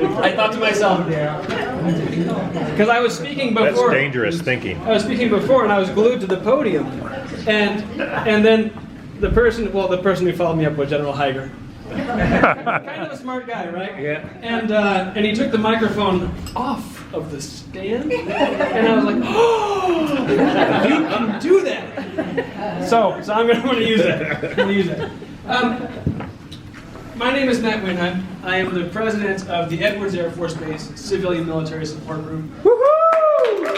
I thought to myself, because I was speaking before. That's dangerous thinking. I was speaking before, and I was glued to the podium, and then the person who followed me up was General Heiger. Kind of a smart guy, right? Yeah. And he took the microphone off of the stand, and I was like, "Oh, you can do that!" So I'm going to use that. My name is Matt Winheim. I am the president of the Edwards Air Force Base Civilian Military Support Group. Woohoo! The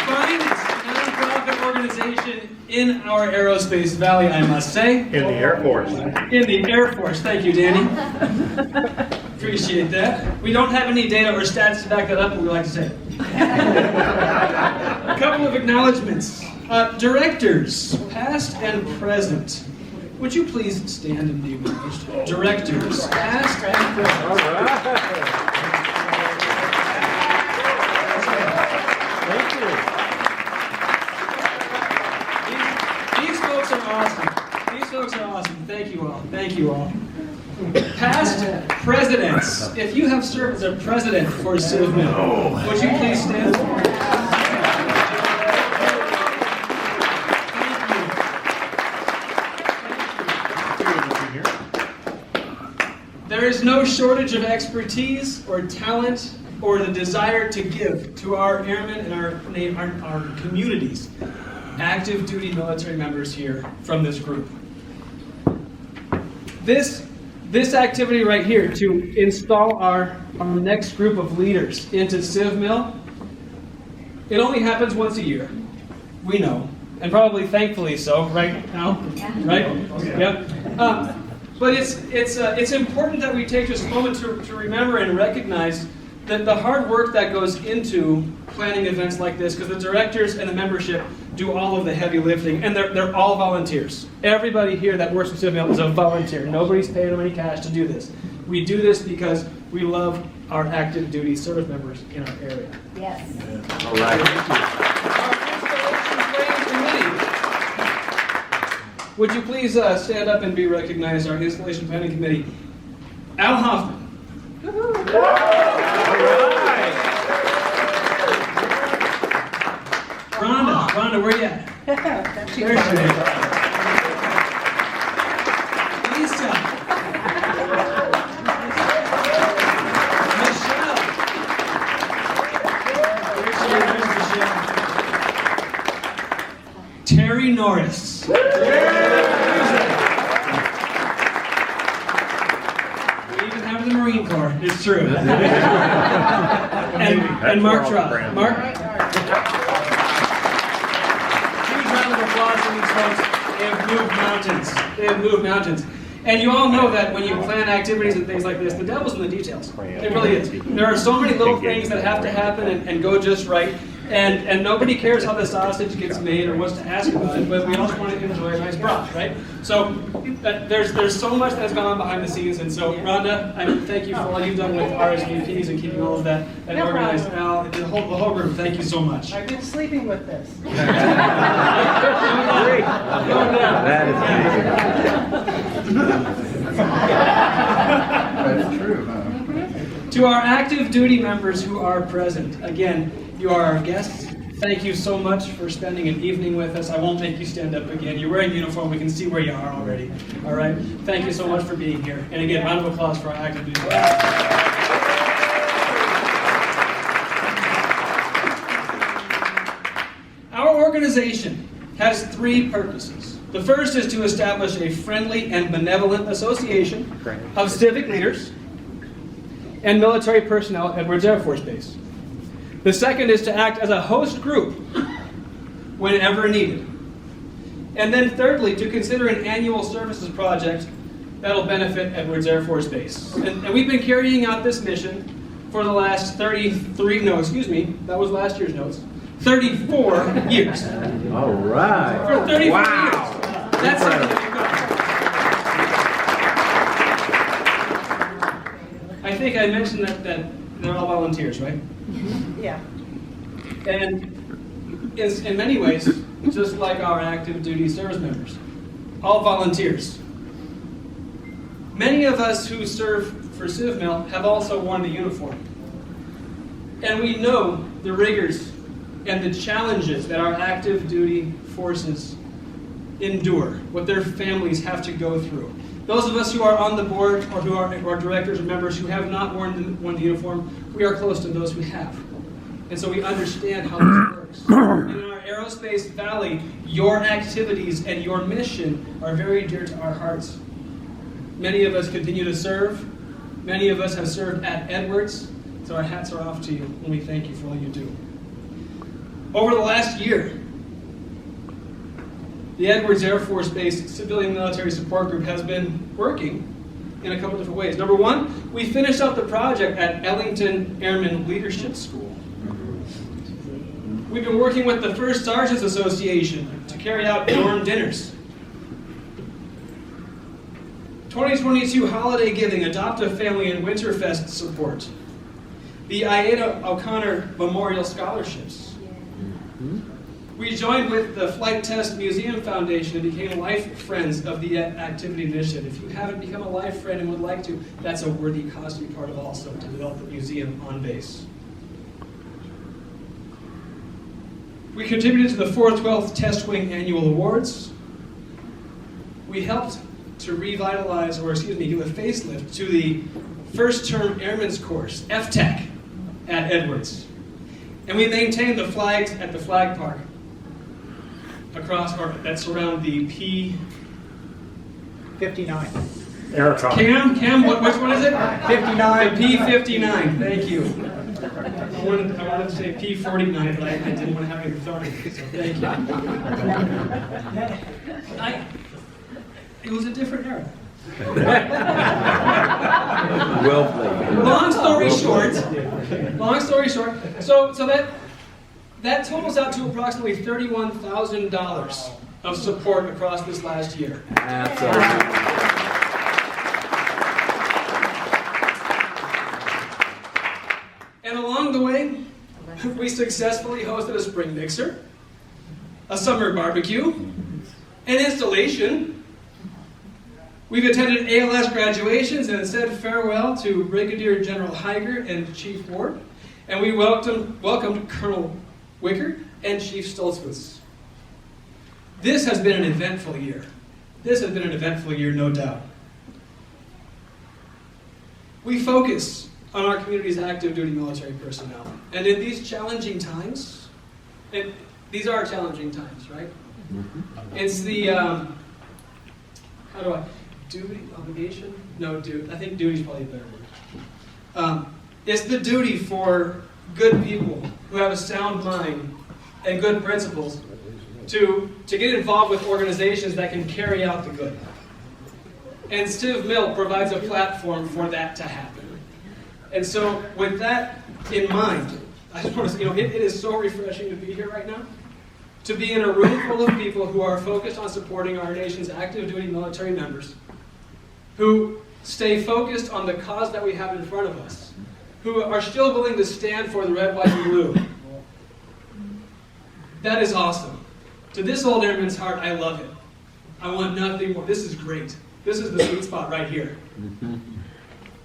finest nonprofit organization in our aerospace valley, I must say. In the Air Force. In the Air Force. Thank you, Danny. Appreciate that. We don't have any data or stats to back that up, but we like to say it. A couple of acknowledgments. Directors, past and present. Would you please stand and be acknowledged? Directors, past and present. All right. Thank you. These folks are awesome. These folks are awesome. Thank you all. Thank you all. Past presidents. If you have served as a president for Civ Mil, would you please stand for it? There is no shortage of expertise or talent or the desire to give to our airmen and our communities, active duty military members here from this group. This activity right here to install our next group of leaders into Civ Mil, it only happens once a year. We know, and probably thankfully so, right now, right? Yep. But it's important that we take just a moment to remember and recognize that the hard work that goes into planning events like this, because the directors and the membership do all of the heavy lifting, and they're all volunteers. Everybody here that works with Civ Mil is a volunteer. Nobody's paying them any cash to do this. We do this because we love our active duty service members in our area. Yes. All right. Would you please stand up and be recognized, our Installation Planning Committee? Al Hoffman. All right. Rhonda, where you at? There she is. Lisa. Michelle. There's Michelle. Terry Norris. The Marine Corps, it's true. and Mark Trott. Mark? Huge round of applause for these folks. They have moved mountains. They have moved mountains. And you all know that when you plan activities and things like this, the devil's in the details. It really is. There are so many little things that have to happen and go just right. And nobody cares how the sausage gets made or wants to ask about it, but we also want to enjoy a nice broth, right? So there's so much that's gone on behind the scenes, and so Rhonda, I thank you for all you've done with RSVPs and keeping all of that and No organized. problem. Al, the whole group, thank you so much. I've been sleeping with this. That's true, huh? To our active duty members who are present, again, you are our guests. Thank you so much for spending an evening with us. I won't make you stand up again. You're wearing uniform. We can see where you are already. All right? Thank you so much for being here. And again, round of applause for our active duty. Our organization has 3 purposes. The first is to establish a friendly and benevolent association of civic leaders and military personnel at Edwards Air Force Base. The second is to act as a host group whenever needed. And then thirdly, to consider an annual services project that'll benefit Edwards Air Force Base. And we've been carrying out this mission for the last 34 years. All right. For 34 Wow. years. That's something to go. I think I mentioned that they're all volunteers, right? Yeah. And in many ways, just like our active duty service members, all volunteers. Many of us who serve for Civ Mil have also worn the uniform. And we know the rigors and the challenges that our active duty forces endure, what their families have to go through. Those of us who are on the board or who are directors or members who have not worn the uniform, we are close to those who have. And so we understand how this works. And in our aerospace valley, your activities and your mission are very dear to our hearts. Many of us continue to serve. Many of us have served at Edwards. So our hats are off to you, and we thank you for all you do. Over the last year, the Edwards Air Force Base Civilian Military Support Group has been working in a couple different ways. Number one, we finished up the project at Ellington Airman Leadership School. We've been working with the First Sergeants Association to carry out dorm dinners. 2022 holiday giving, Adopt a Family, and Winterfest support. The Ida O'Connor Memorial Scholarships. We joined with the Flight Test Museum Foundation and became life friends of the activity initiative. If you haven't become a life friend and would like to, that's a worthy cause to be part of also, to develop the museum on base. We contributed to the 4th 12th Test Wing Annual Awards. We helped to revitalize, or give a facelift to the first term Airman's Course, FTEC, at Edwards. And we maintained the flags at the flag park across, or that surround the P... 59. Cam, which one is it? 59. The P59, thank you. I wanted to say P49, but I didn't want to have any authority, so thank you. It was a different era. Well played. Long story short, so that totals out to approximately $31,000 of support across this last year. That's all right. And along the way, we successfully hosted a spring mixer, a summer barbecue, an installation. We've attended ALS graduations and said farewell to Brigadier General Heiger and Chief Ward, and we welcomed Colonel Wicker and Chief Stoltzfus. This has been an eventful year. No doubt. We focus on our community's active duty military personnel, and in these challenging times, and these are challenging times, right? It's the duty, obligation? No, I think duty is probably a better word. It's the duty for good people who have a sound mind and good principles to get involved with organizations that can carry out the good. And Civ Mil provides a platform for that to happen. And so with that in mind, I just want to say, it is so refreshing to be here right now. To be in a room full of people who are focused on supporting our nation's active duty military members, who stay focused on the cause that we have in front of us, who are still willing to stand for the red, white, and blue. That is awesome. To this old airman's heart, I love it. I want nothing more. This is great. This is the sweet spot right here.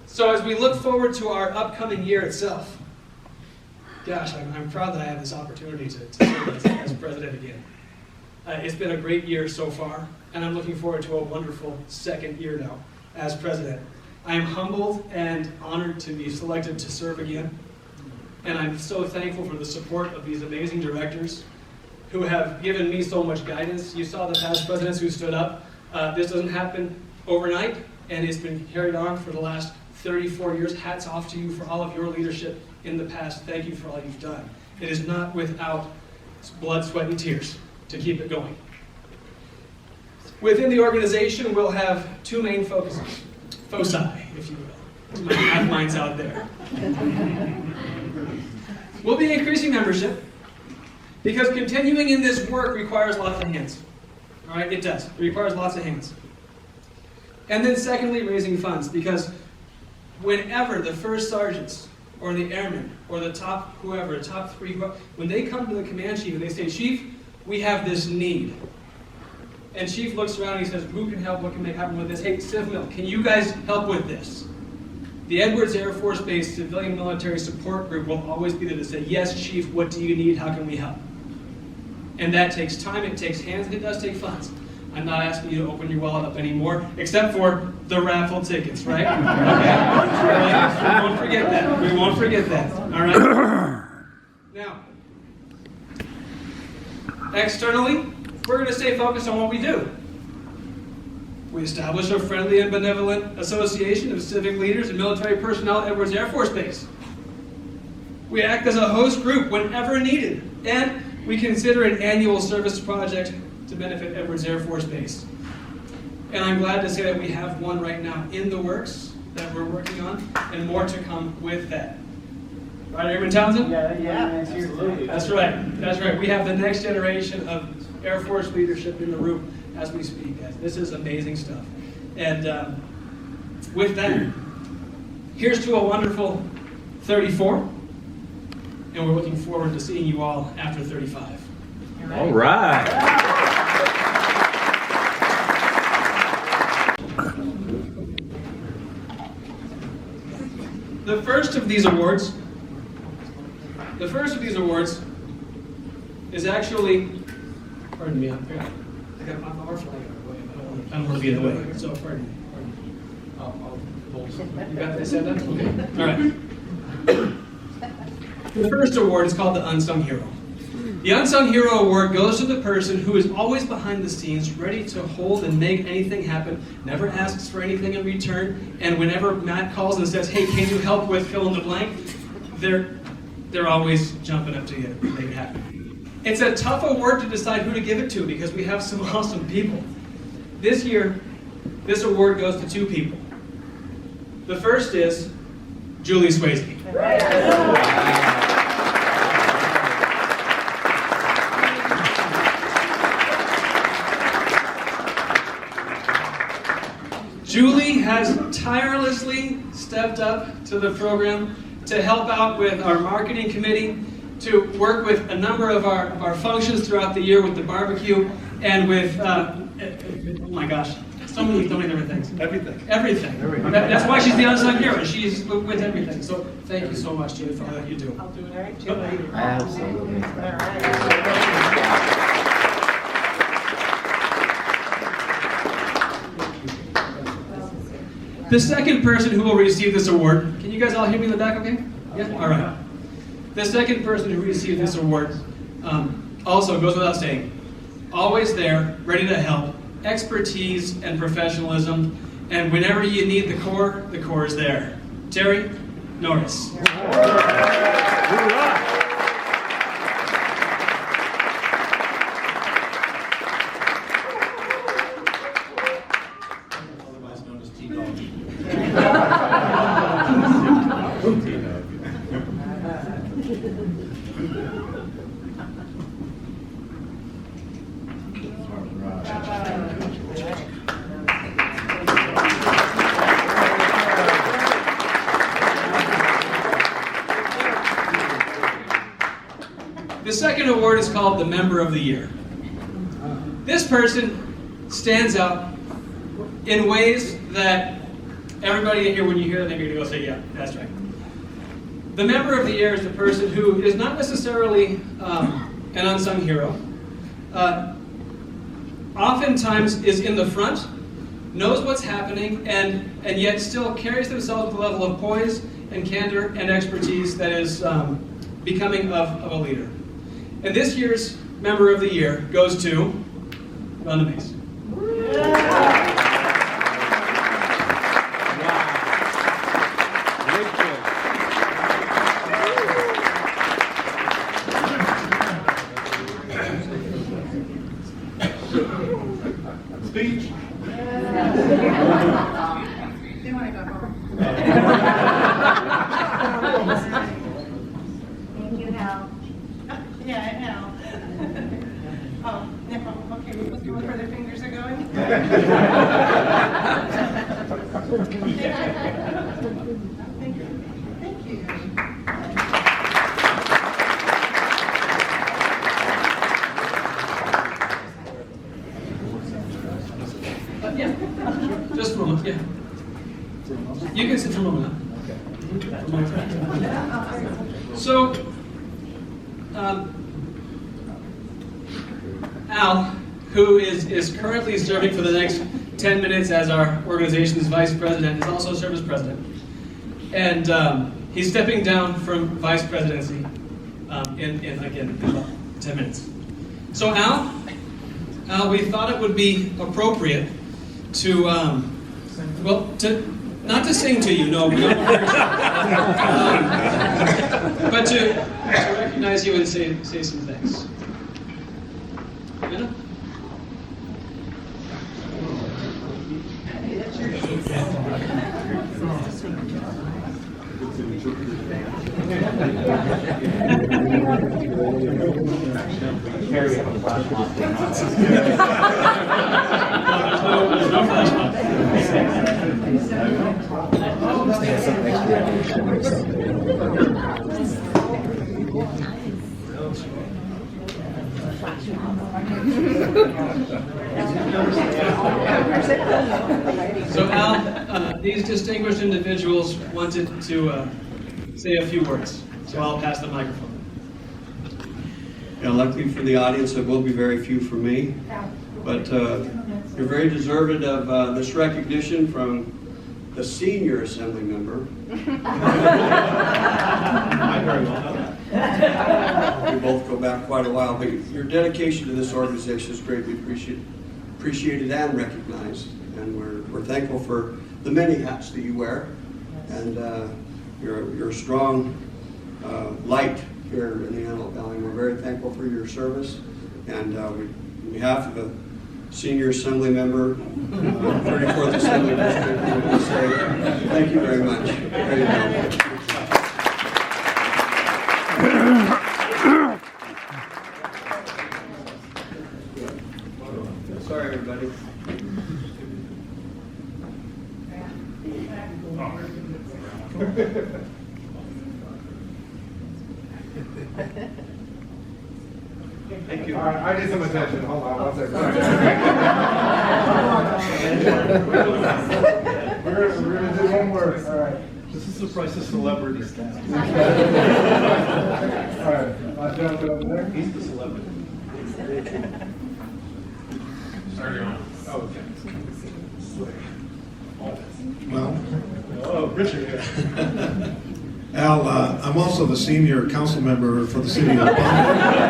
So as we look forward to our upcoming year itself, gosh, I'm proud that I have this opportunity to serve as president again. It's been a great year so far, and I'm looking forward to a wonderful second year now as president. I am humbled and honored to be selected to serve again, and I'm so thankful for the support of these amazing directors who have given me so much guidance. You saw the past presidents who stood up. This doesn't happen overnight, and it's been carried on for the last 34 years. Hats off to you for all of your leadership in the past. Thank you for all you've done. It is not without blood, sweat, and tears to keep it going. Within the organization, we'll have two main focuses. Foci, if you will, to my math minds out there. We'll be increasing membership because continuing in this work requires lots of hands. All right, it does. It requires lots of hands. And then secondly, raising funds, because whenever the first sergeants or the airmen or the top whoever, top three, when they come to the command chief and they say, Chief, we have this need. And Chief looks around and he says, who can help? What can make happen with this? Hey, Civ Mil, can you guys help with this? The Edwards Air Force Base Civilian Military Support Group will always be there to say, yes, Chief, what do you need? How can we help? And that takes time, it takes hands, and it does take funds. I'm not asking you to open your wallet up anymore, except for the raffle tickets, right? Okay? We won't forget that. We won't forget that. All right? Now, externally, we're going to stay focused on what we do. We establish a friendly and benevolent association of civic leaders and military personnel at Edwards Air Force Base. We act as a host group whenever needed, and we consider an annual service project to benefit Edwards Air Force Base. And I'm glad to say that we have one right now in the works that we're working on, and more to come with that. Right, Airman Townsend? Yeah. Absolutely. That's right. That's right. We have the next generation of Air Force leadership in the room as we speak, guys. This is amazing stuff. And with that, here's to a wonderful 34. And we're looking forward to seeing you all after 35. All right. The first of these awards is actually, pardon me, I got our flag. I don't want to be in the way, so pardon me. You got this set up? Okay. All right. The first award is called the Unsung Hero. The Unsung Hero Award goes to the person who is always behind the scenes, ready to hold and make anything happen, never asks for anything in return, and whenever Matt calls and says, hey, can you help with fill in the blank, they're always jumping up to you to make it happen. It's a tough award to decide who to give it to because we have some awesome people. This year, this award goes to two people. The first is Julie Swayze. Julie has tirelessly stepped up to the program to help out with our marketing committee, to work with a number of our functions throughout the year with the barbecue, and with, oh my gosh, so many different things. Everything. That's why she's the unsung hero. She's with everything. So thank you so much, Julie, for all that you do. I'll do it right, Julie. Absolutely. All right. The second person who will receive this award, can you guys all hear me in the back okay? Yeah? All right. The second person who received this award also goes without saying, always there, ready to help, expertise and professionalism, and whenever you need the core is there. Terry Norris. Otherwise known as T-Dog. The second award is called the Member of the Year. This person stands out in ways that everybody in here, when you hear them, you're going to go say, yeah, that's right. The Member of the Year is the person who is not necessarily an unsung hero. Oftentimes is in the front, knows what's happening, and yet still carries themselves with a level of poise and candor and expertise that is becoming of a leader. And this year's Member of the Year goes to Rhonda Mace. Speech. They want to go home. Thank you, Hal. Yeah, I know. Oh, no, okay, we're supposed to look where their fingers are going? Thank you. Thank you. Yeah, just for a moment, yeah. You can sit for a moment now. So, Al, who is currently serving for the next 10 minutes as our organization's vice president, is also served as president. And he's stepping down from vice presidency in about 10 minutes. So Al, we thought it would be appropriate to, not to sing to you, no, we don't but to recognize you and say some thanks. Anna? So Al, these distinguished individuals wanted to say a few words, so I'll pass the microphone. Yeah, luckily for the audience, there will be very few for me, but you're very deserved of this recognition from the senior assembly member. I very well know that. We both go back quite a while, but your dedication to this organization is greatly appreciated and recognized, and we're thankful for the many hats that you wear, and you're a strong light here in the Antelope Valley. We're very thankful for your service, and on behalf of the senior assembly member, 34th Assembly District, we want to say thank you very much. Very well. Sorry, everybody. Thank you. All right, I need some attention. Hold on one second. We're gonna do one word. All right. This is the price of celebrity status. All right, I'll jump over there. He's the celebrity. Starting on. Oh, okay. Well, Oh, Richard here. Al, I'm also the senior council member for the city of Palmdale.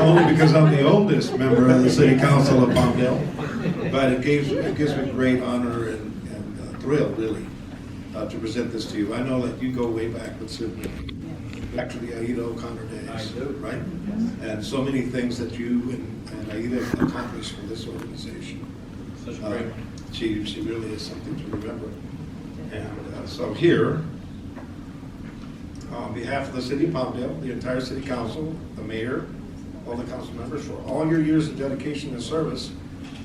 Only because I'm the oldest member of the city council of Palmdale. But it gives me great honor and thrill, really, to present this to you. I know that you go way back with Civ Mil, back to the Aida O'Connor days. I do. Right? And so many things that you and Aida accomplished for this organization. Such a great. She really is something to remember. And so here, on behalf of the city of Palmdale, the entire city council, the mayor, all the council members, for all your years of dedication and service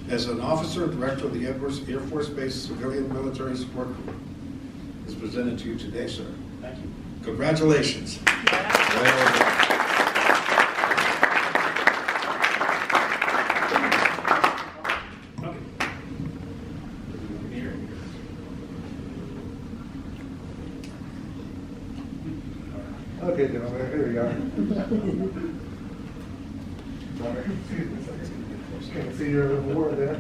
as an officer and director of the Edwards Air Force Base Civilian Military Support Group, is presented to you today, sir. Thank you. Congratulations. Okay, gentlemen, here we go. Can't see your award there.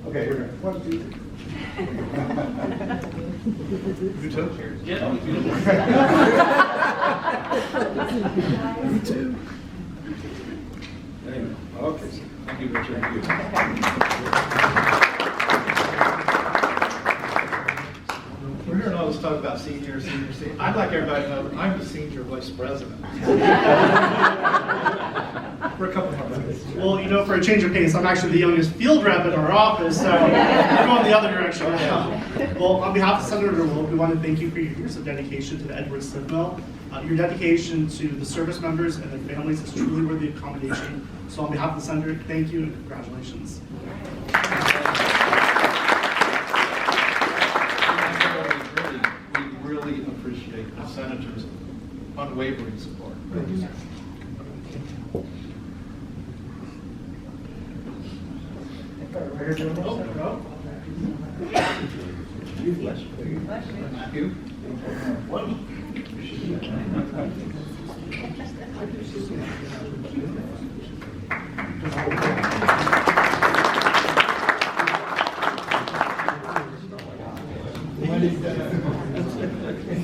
Okay, here we go. 1, 2, 3. You too? Yeah. Me too. There you go. Okay. Thank you, Richard. Thank you. We're hearing all this talk about senior. I'd like everybody to know that I'm the senior vice president. For a couple more minutes. Well, you know, for a change of pace, I'm actually the youngest field rep in our office, so we're going the other direction now. Well, on behalf of Senator Wilk, we want to thank you for your years of dedication to the Edwards Civ Mil. Your dedication to the service members and their families is truly worthy of commendation. So on behalf of the Senator, thank you and congratulations. We really appreciate the Senator's unwavering support. Thank you, sir.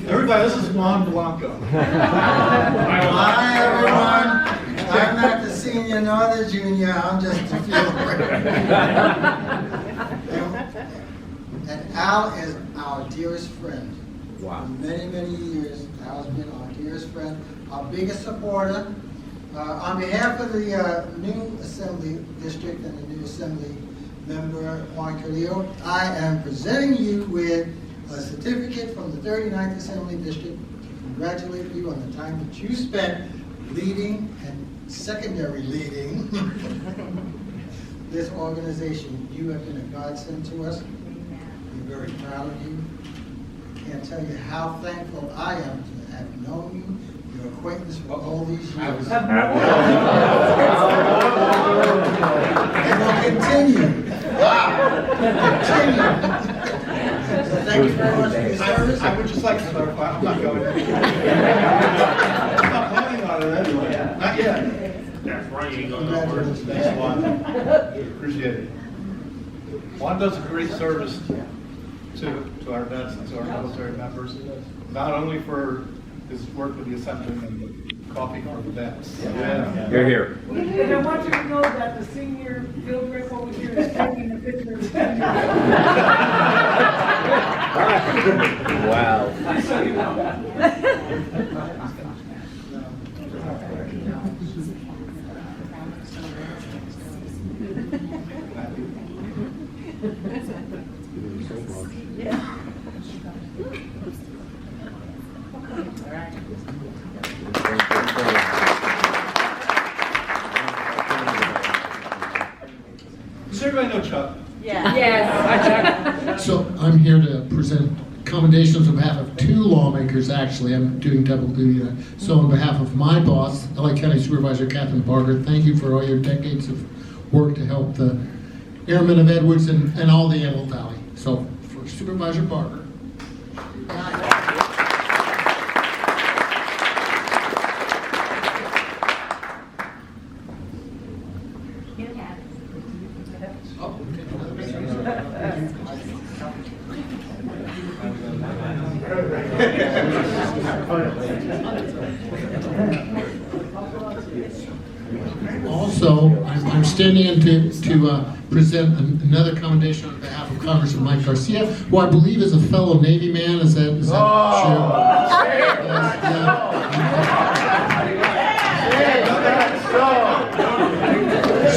Everybody, this is Juan Blanco. Hi, everyone. I'm not the senior nor the junior, I'm just the field rep. And Al is our dearest friend. Wow. For many, many years, Al's been our dearest friend, our biggest supporter. On behalf of the new Assembly District and the new Assembly member, Juan Carrillo, I am presenting you with a certificate from the 39th Assembly District to congratulate you on the time that you spent leading and secondary leading this organization. You have been a godsend to us. We're very proud of you. Can't tell you how thankful I am to have known you, your acquaintance for all these years. And will continue. Continue. So thank you very much for your service. I would just like to clarify, I'm not going. I'm not planning on it anyway. Not yet. That's right, you ain't going Congratulations. Thanks, Juan. Appreciate it. Juan does a great service to our vets and to our military members, not only for his work with the Assembly and the coffee for the vets. Yeah. You're here. And I want you to know that the senior field rep over here is taking a picture of the senior. Wow. Does everybody know Chuck? So I'm here to present commendations on behalf of two lawmakers, actually. I'm doing double duty. So on behalf of my boss, LA County Supervisor Catherine Barger, thank you for all your decades of work to help the airmen of Edwards and all the Antelope Valley. So for Supervisor Barger. Also, I'm standing in to present another commendation on behalf of Congressman Mike Garcia, who I believe is a fellow Navy man. Is that true?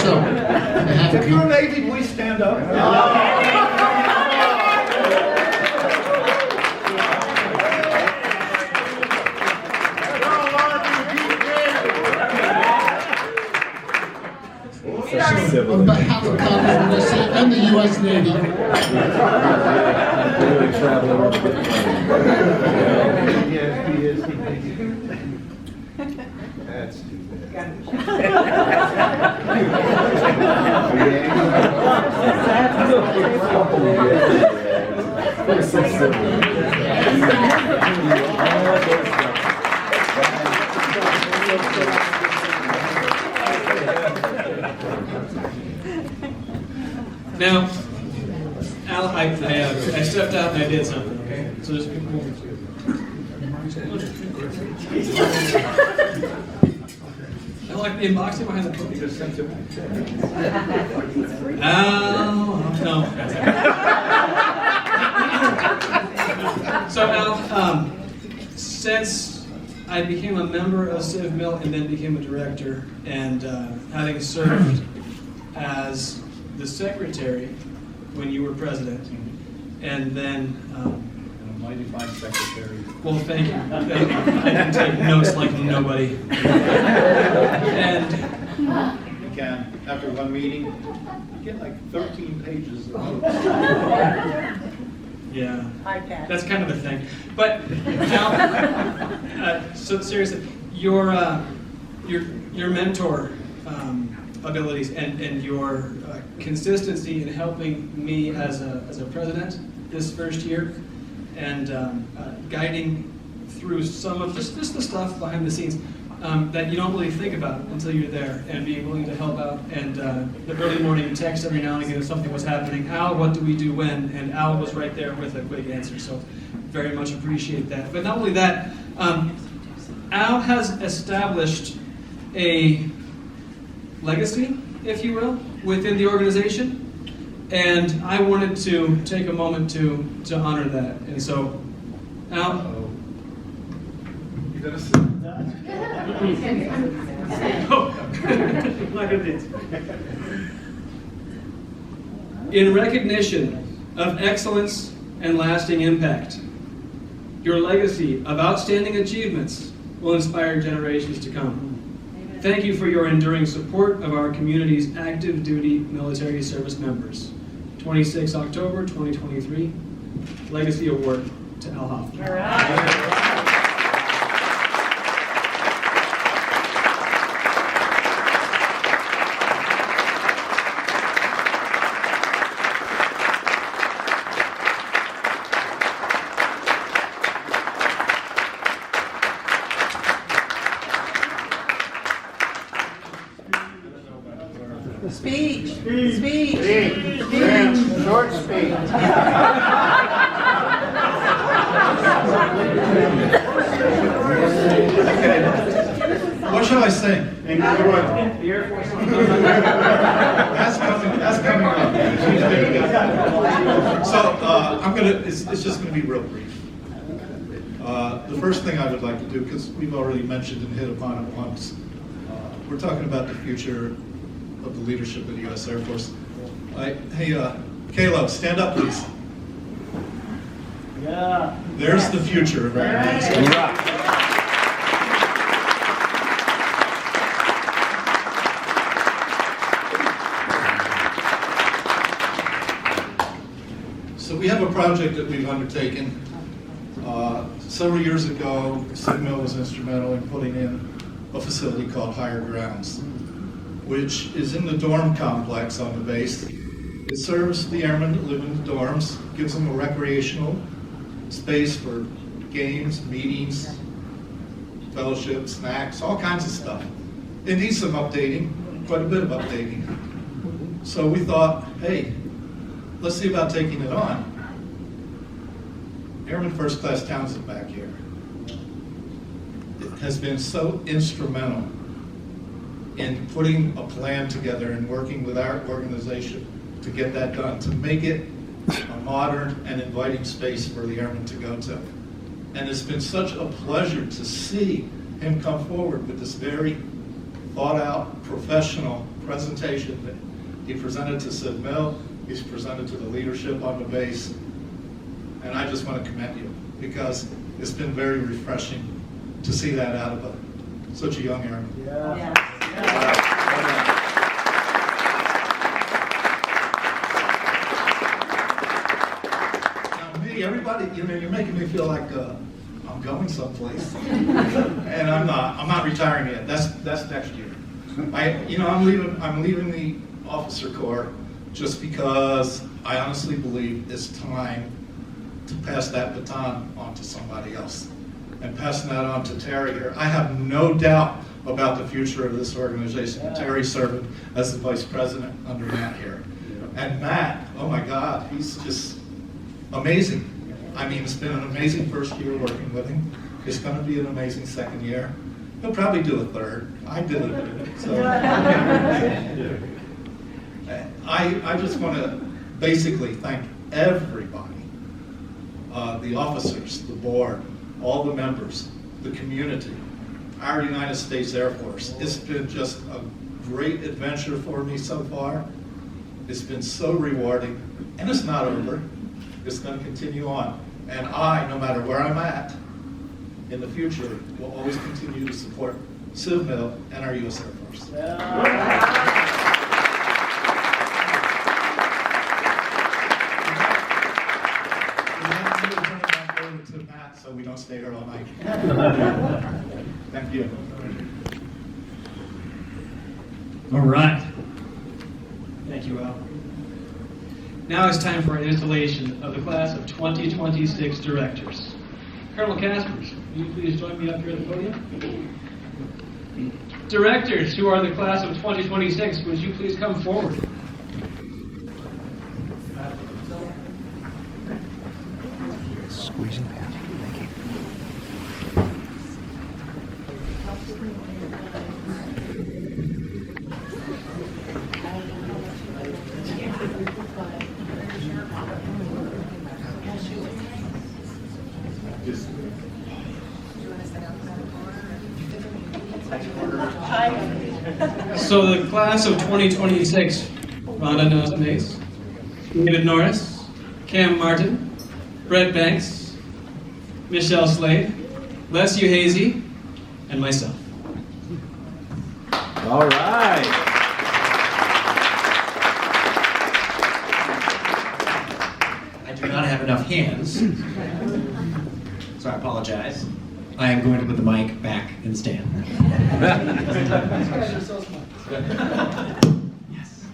So, on behalf of If you're Navy, please stand up. on behalf of Congressman Garcia and the U.S. Navy. Yes, he is. That's too Now, Al, I stepped out and I did something, okay? So just I like the unboxing behind the book. You just sent it. No. So Al, since I became a member of Civ Mil and then became a director, and having served as the secretary when you were president, and then a mighty fine secretary. well, thank you. I didn't take notes like nobody. And You can, after one meeting, you get like 13 pages of notes. yeah, iPad. that's kind of a thing. But now, so seriously, your mentor abilities and your consistency in helping me as a president this first year and guiding through some of just the stuff behind the scenes that you don't really think about until you're there, and being willing to help out. And the early morning text every now and again if something was happening. Al, what do we do when? And Al was right there with a quick answer. So very much appreciate that. But not only that, Al has established a legacy, if you will, within the organization. And I wanted to take a moment to honor that. And so, Al. You gonna sit? In recognition of excellence and lasting impact, your legacy of outstanding achievements will inspire generations to come. Thank you for your enduring support of our community's active duty military service members. 26 October 2023, Legacy Award to Al Hoffman. Speech. Short speech. What shall I sing? That's coming up. So it's just gonna be real brief. The first thing I would like to do, because we've already mentioned and hit upon it once, we're talking about the future of the leadership of the U.S. Air Force. Hey, Caleb, stand up, please. Yeah. There's the future of our United States. So we have a project that we've undertaken. Several years ago, Civ Mil was instrumental in putting in a facility called Higher Grounds, which is in the dorm complex on the base. It serves the airmen that live in the dorms, gives them a recreational space for games, meetings, fellowship, snacks, all kinds of stuff. It needs some updating, quite a bit of updating. So we thought, hey, let's see about taking it on. Airman First Class Townsend back here has been so instrumental in putting a plan together and working with our organization to get that done, to make it a modern and inviting space for the airmen to go to. And it's been such a pleasure to see him come forward with this very thought-out, professional presentation that he presented to Civ Mil, he's presented to the leadership on the base. And I just want to commend you, because it's been very refreshing to see that out of such a young airman. Yeah. Now me, everybody, you're making me feel like I'm going someplace, and I'm not. I'm not retiring yet. That's next year. I'm leaving the officer corps just because I honestly believe it's time to pass that baton on to somebody else. And passing that on to Terry here, I have no doubt about the future of this organization. Yeah. Terry serving as the vice president under Matt here. Yeah. And Matt, oh my God, he's just amazing. I mean, it's been an amazing first year working with him. It's going to be an amazing second year. He'll probably do a third. I did it. So I just want to basically thank everybody. The officers, the board, all the members, the community, our United States Air Force. It's been just a great adventure for me so far. It's been so rewarding, and it's not over. It's going to continue on. And I, no matter where I'm at in the future, will always continue to support Civ Mil and our U.S. Air Force. So we don't stay here all night. Thank you. All right. Thank you, Al. Now it's time for an installation of the class of 2026 directors. Colonel Caspers, will you please join me up here at the podium? Directors who are the class of 2026, would you please come forward? So the class of 2026, Rhonda Nelson-Mace, David Norris, Cam Martin, Brett Banks, Michelle Slade, Les Uhazy, and myself. All right. I do not have enough hands, so I apologize. I am going to put the mic back in the stand. Yes.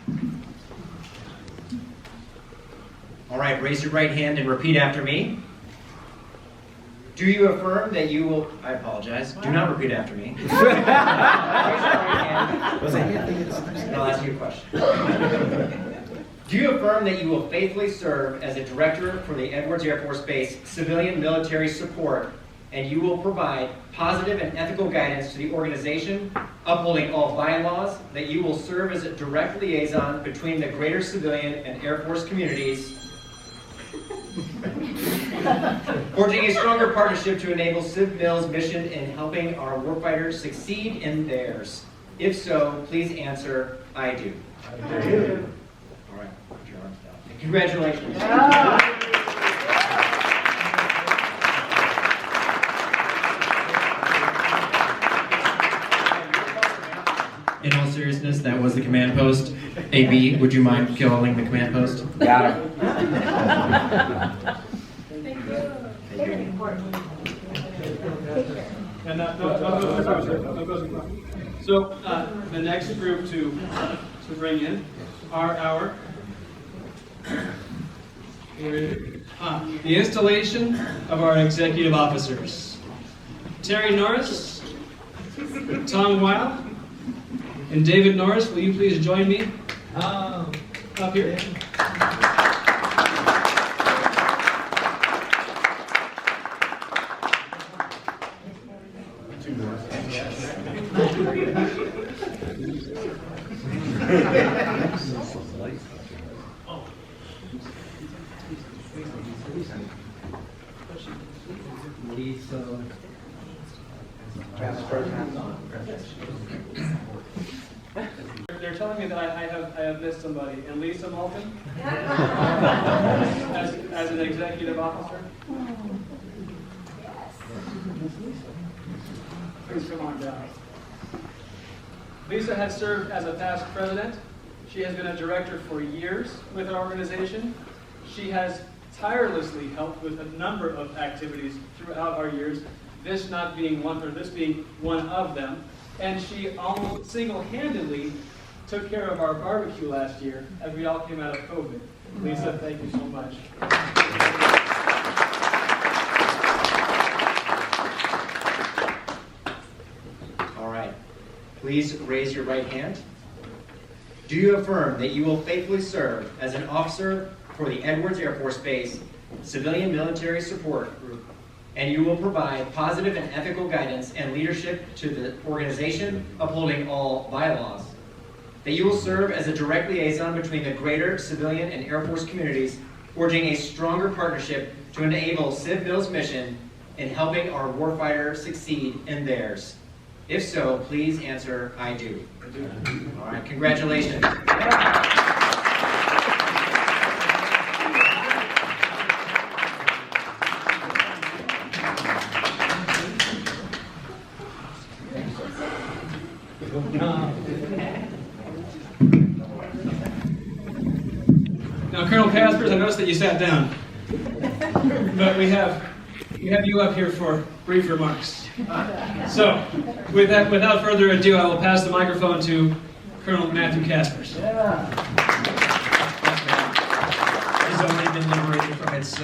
All right, raise your right hand and repeat after me. Do you affirm that you will... I apologize. Do not repeat after me. Raise your right hand, and I'll ask you a question. Do you affirm that you will faithfully serve as a director for the Edwards Air Force Base Civilian Military Support, and you will provide positive and ethical guidance to the organization, upholding all bylaws, that you will serve as a direct liaison between the greater civilian and Air Force communities, forging a stronger partnership to enable Civ Mil's mission in helping our warfighters succeed in theirs? If so, please answer, I do. I do. All right, put your arms down. Congratulations. In all seriousness, that was the command post. AB, would you mind calling the command post? Got it. And so the next group to bring in are our the installation of our executive officers. Terry Norris, Tom Weil, and David Norris, will you please join me up here? They're telling me that I have missed somebody. And Lisa Malkin, as an executive officer. Please come on down. Lisa has served as a past president. She has been a director for years with our organization. She has tirelessly helped with a number of activities throughout our years, this being one of them. And she almost single-handedly took care of our barbecue last year as we all came out of COVID. Lisa, thank you so much. All right. Please raise your right hand. Do you affirm that you will faithfully serve as an officer for the Edwards Air Force Base Civilian Military Support Group, and you will provide positive and ethical guidance and leadership to the organization, upholding all bylaws? That you will serve as a direct liaison between the greater civilian and Air Force communities, forging a stronger partnership to enable Civ Mil's mission in helping our warfighters succeed in theirs? If so, please answer, I do. All right, congratulations. Now, Colonel Caspers, I noticed that you sat down, but we have you up here for brief remarks. So, without further ado, I will pass the microphone to Colonel Matthew Caspers. already been liberated from its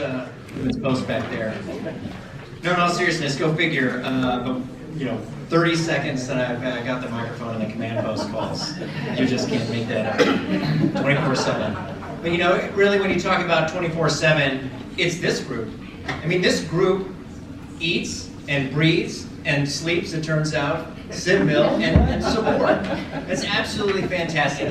post back there. No, in all seriousness, go figure. 30 seconds that I've got the microphone and the command post calls. You just can't make that up. 24/7. But really when you talk about 24/7, it's this group. I mean, this group eats and breathes and sleeps, it turns out, Civ Mil and support. It's absolutely fantastic.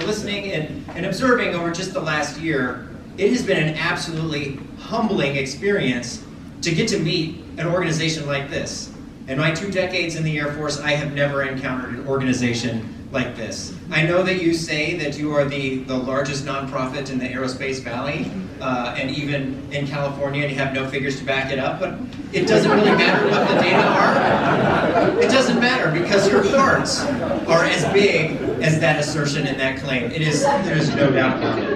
Listening and observing over just the last year, it has been an absolutely humbling experience to get to meet an organization like this. In my 2 decades in the Air Force, I have never encountered an organization like this. I know that you say that you are the largest nonprofit in the Aerospace Valley, and even in California, and you have no figures to back it up, but it doesn't really matter what the data are. It doesn't matter because your hearts are as big as that assertion and that claim. There's no doubt about it.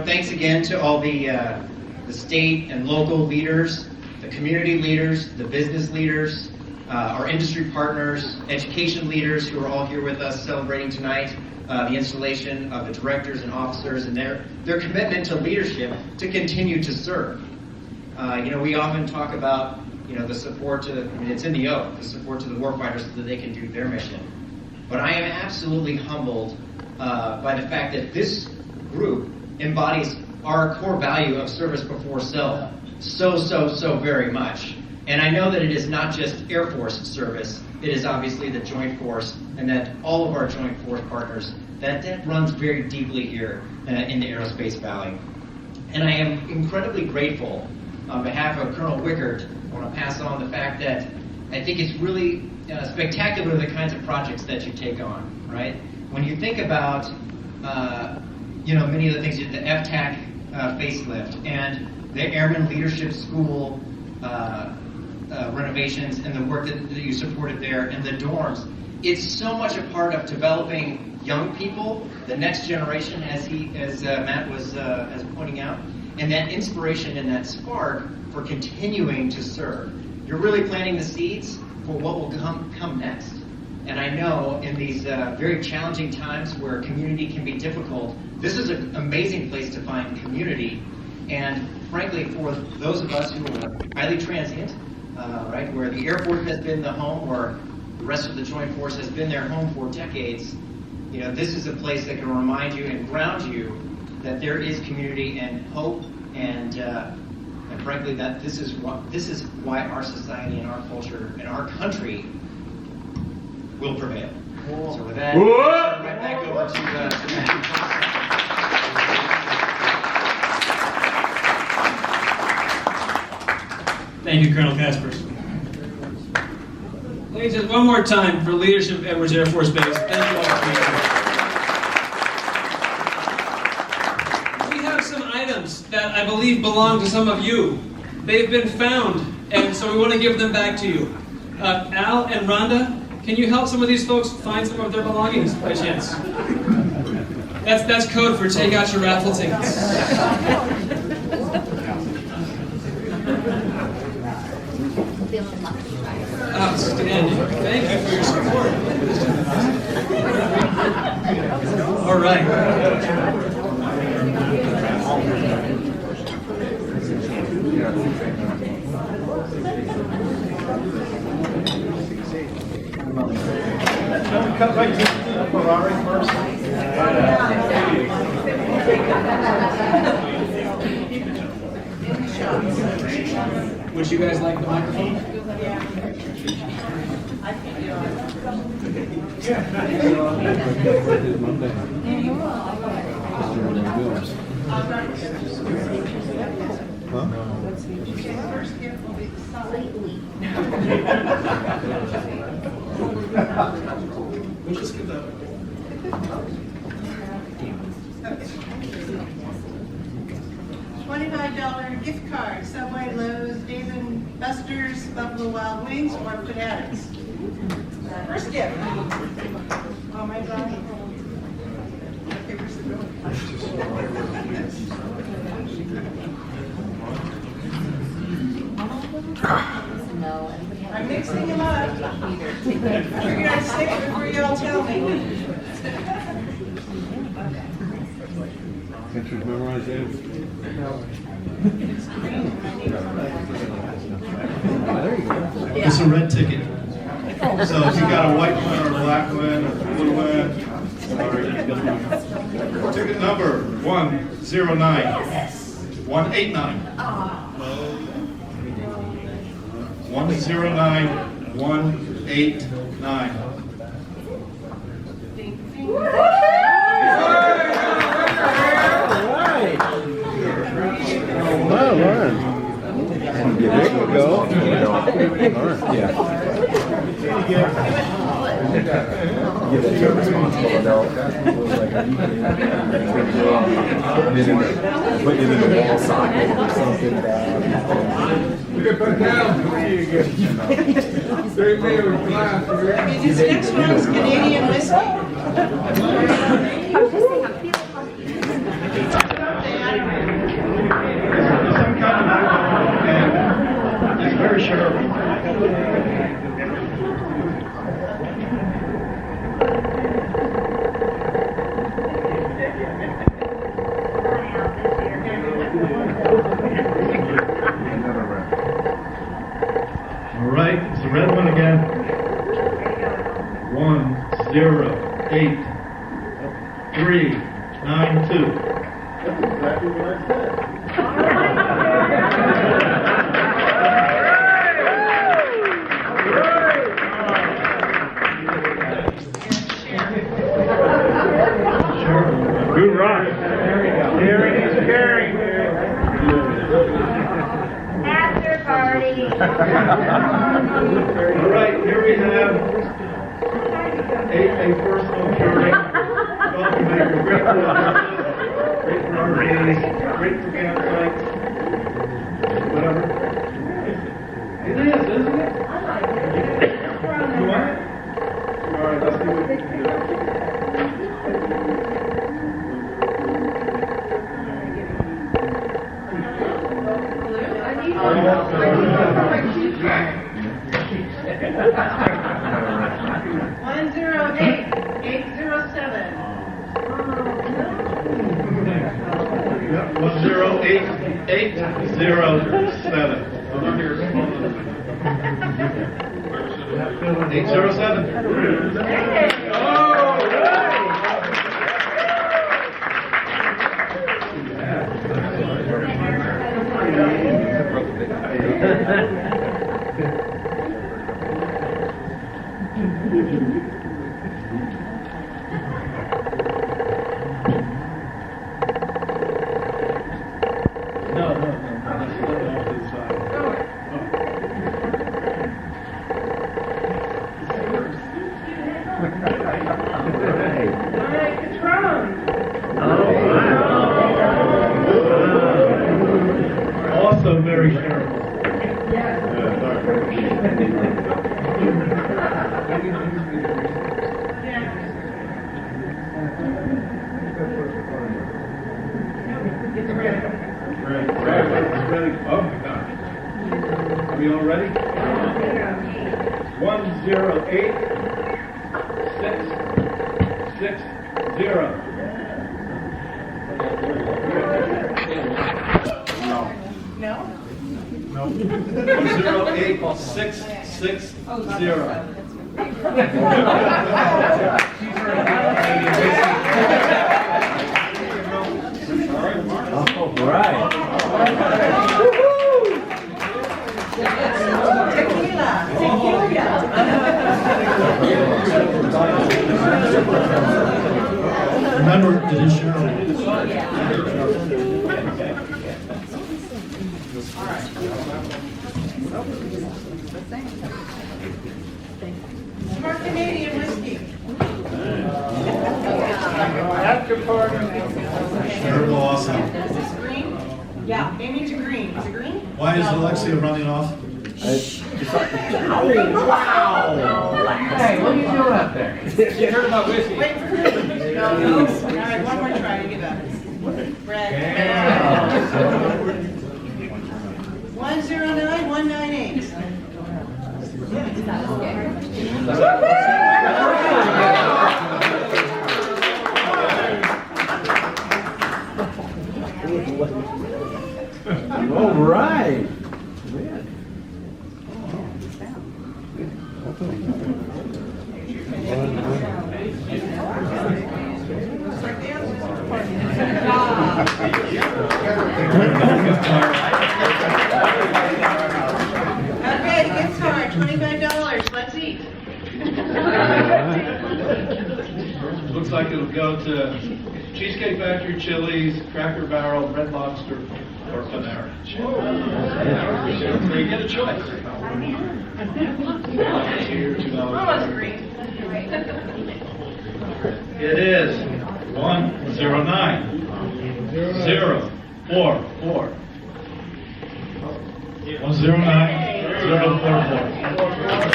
Thanks again to all the state and local leaders, the community leaders, the business leaders, our industry partners, education leaders who are all here with us celebrating tonight the installation of the directors and officers and their commitment to leadership to continue to serve. We often talk about the support to, it's in the oath, the support to the warfighters so that they can do their mission. But I am absolutely humbled by the fact that this group embodies our core value of service before self so very much. And I know that it is not just Air Force service, it is obviously the Joint Force, and that all of our Joint Force partners, that runs very deeply here in the Aerospace Valley. And I am incredibly grateful on behalf of Colonel Wickert. I want to pass on the fact that I think it's really spectacular the kinds of projects that you take on, right? When you think about, many of the things, the FTAC facelift and the Airman Leadership School renovations and the work that you supported there and the dorms, it's so much a part of developing young people, the next generation, as Matt was pointing out, and that inspiration and that spark for continuing to serve. You're really planting the seeds for what will come next. And I know in these very challenging times where community can be difficult, this is an amazing place to find community. And frankly, for those of us who are highly transient, right, where the Air Force has been the home, or the rest of the Joint Force has been their home for decades, this is a place that can remind you and ground you that there is community and hope, and frankly, that this is why our society and our culture and our country will prevail. So with that, I'll turn right back over to Matt. Thank you, Colonel Kaspers. Ladies, just one more time for leadership of Edwards Air Force Base. Thank you all for being here. We have some items that I believe belong to some of you. They've been found, and so we want to give them back to you. Al and Rhonda, can you help some of these folks find some of their belongings by chance? That's code for take out your raffle tickets. Outstanding. Thank you for your support. All right. Cut right to the Ferrari first. Would you guys like the microphone? We'll just get that. $25 gift card, Subway, Lowe's, Dave & Buster's, Buffalo Wild Wings, or Fanatics. First gift. Oh my gosh. Okay, where's the bill? I'm mixing them up. You're gonna stick it before y'all tell me. Can't you memorize that? There you go. It's a red ticket. So if you got a white one or a black one or a blue one, ticket number 109 189. 109 189. Well done. There you go. Yeah. Give it to a responsible adult. Put it in the wall socket or something bad. This next one is Canadian whiskey. Some kind of alcohol, and it's very shareable. All right, it's the red one again. 108392. That's exactly what I said. Good rock. Sharing is caring. After party. All right, here we have a personal sharing. Welcome back. Great for us. Great for our days. Great for campsites. Whatever. It is, isn't it? You want it? All right, let's see what we can do. One zero eight 807. Yep, 108807. 707. Also very shareable. Ready? Oh my gosh. Are we all ready? 108660. No? No. 108660. All right. Tequila. Remember, it is shareable. More Canadian whiskey. After party. Shareable also. Is this green? Yeah. Amy to green. Is it green? Why is Alexia running off? Hey, what are you doing up there? You heard about whiskey. Wait for her. No. All right, one more try to get up. Red. 109198. Okay, gift card, $25. Let's eat. Looks like it'll go to Cheesecake Factory, Chili's, Cracker Barrel, Red Lobster, or Panera. So you get a choice. It is 109 044. 109 044.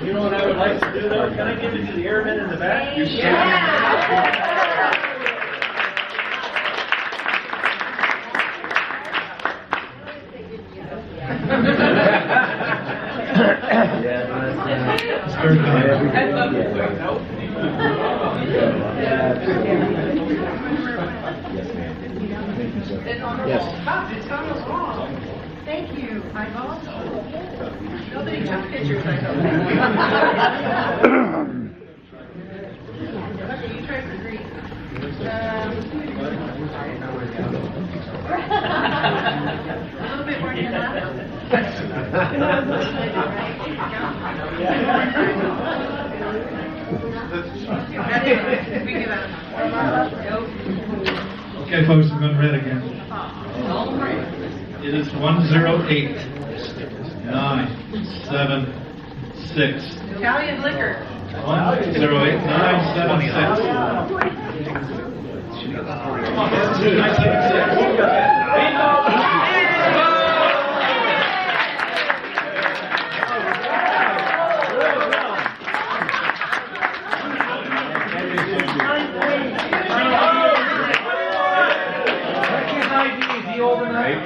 You know what I would like to do though? Can I give it to the airmen in the back? Thank you. I also. Nobody took pictures, I hope. Okay, you try for green. A little bit more than Okay, folks, I'm going to read again. It is 108 976. Italian liquor. 108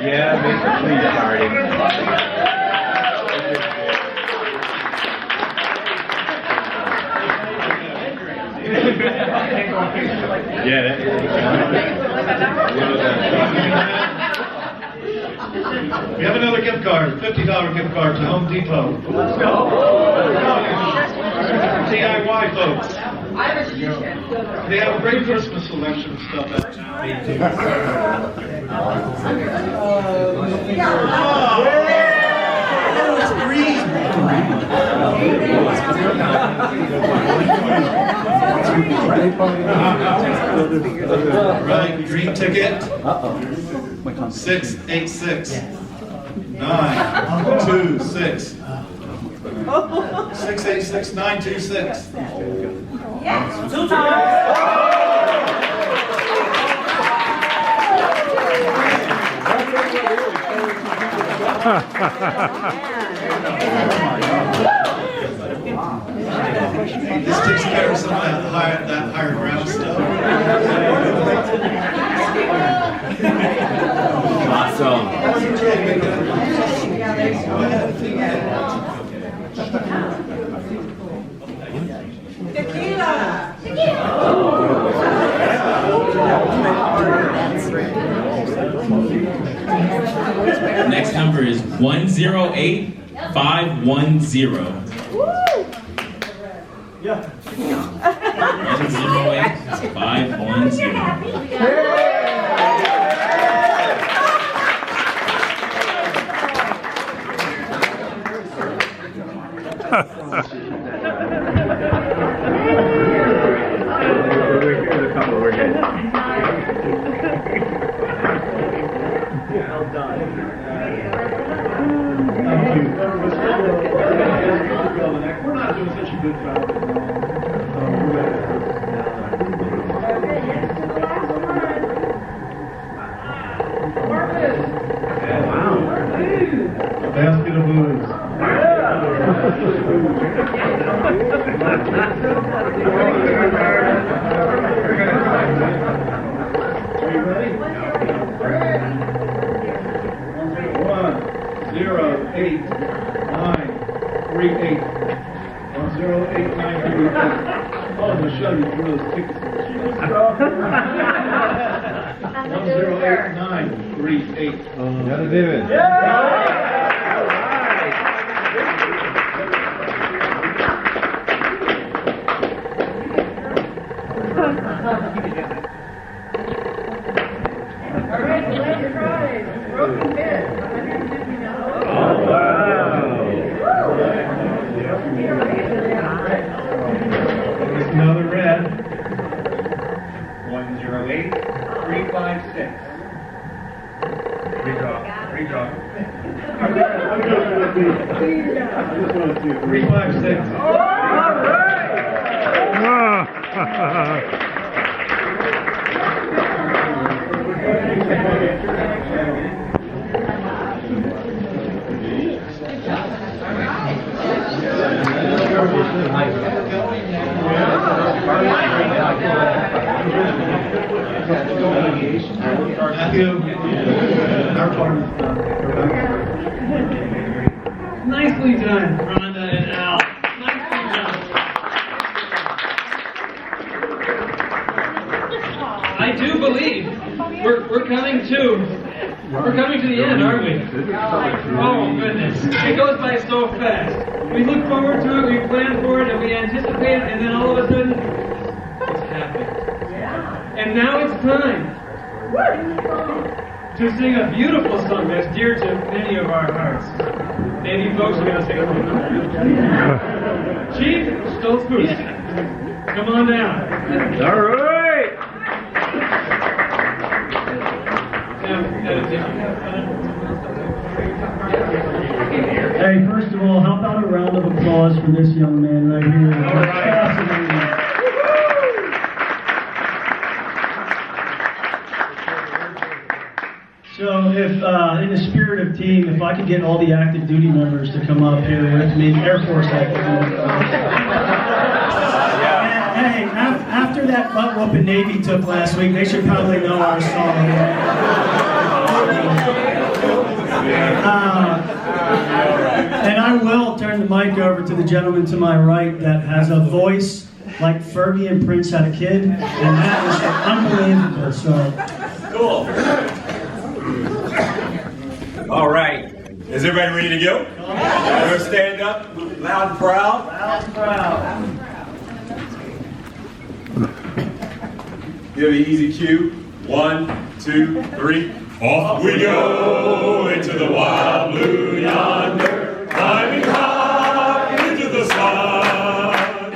Yeah, Mr. Please party. Yeah, We have another gift card, $50 gift card to Home Depot. Let's go. DIY folks. They have a great Christmas selection of stuff out now. Right, green ticket. 686 926. 686 926. This takes care of some of that higher ground stuff. awesome. Tequila. Next number is 108510. Yeah. 108510. Here's a couple we're good. Well done. Thank you. We're not doing such a good job. Wow. A basket of booze. Are you ready? 1089338. 1089338. Oh, Michelle, you threw those tickets. 108938. Got it, David. All right, the last prize, broken bed, $150. Another red. 108356. Redraw. 356. All right. Nicely done, Rhonda and Al. Nicely done. I do believe we're coming to the end, aren't we? Oh goodness, it goes by so fast. We look forward to it, we plan for it, and we anticipate it, and then all of a sudden, it's happened. And now it's time to sing a beautiful song that's dear to many of our hearts. Maybe folks are going to sing a little bit. Chief Stoltzfus, come on down. All right. Hey, first of all, how about a round of applause for this young man right here? Fascinating. So if, in the spirit of team, if I could get all the active duty members to come up here with me, Air Force active duty. Hey, after that butt whooping Navy took last week, they should probably know our song. And I will turn the mic over to the gentleman to my right that has a voice like Fergie and Prince had a kid, and that is unbelievable. So, Cool. All right. Is everybody ready to go? Everyone stand up, loud and proud. loud and proud. Give me easy cue. 1, 2, 3. Off we go into the wild blue yonder, climbing high into the sun.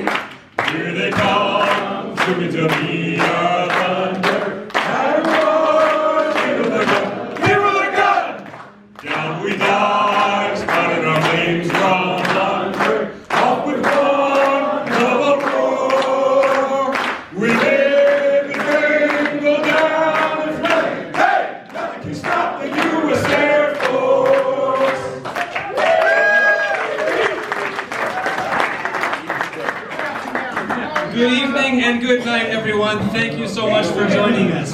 Here they come, swimming to meet our thunder. And roar, give them the gun, give them the gun. Down we dive, spouting our flames from thunder. Off with one hell of a roar. We live in flame, go down in flame. Hey, nothing can stop the U.S. Air Force. Good evening and good night, everyone. Thank you so much for joining us.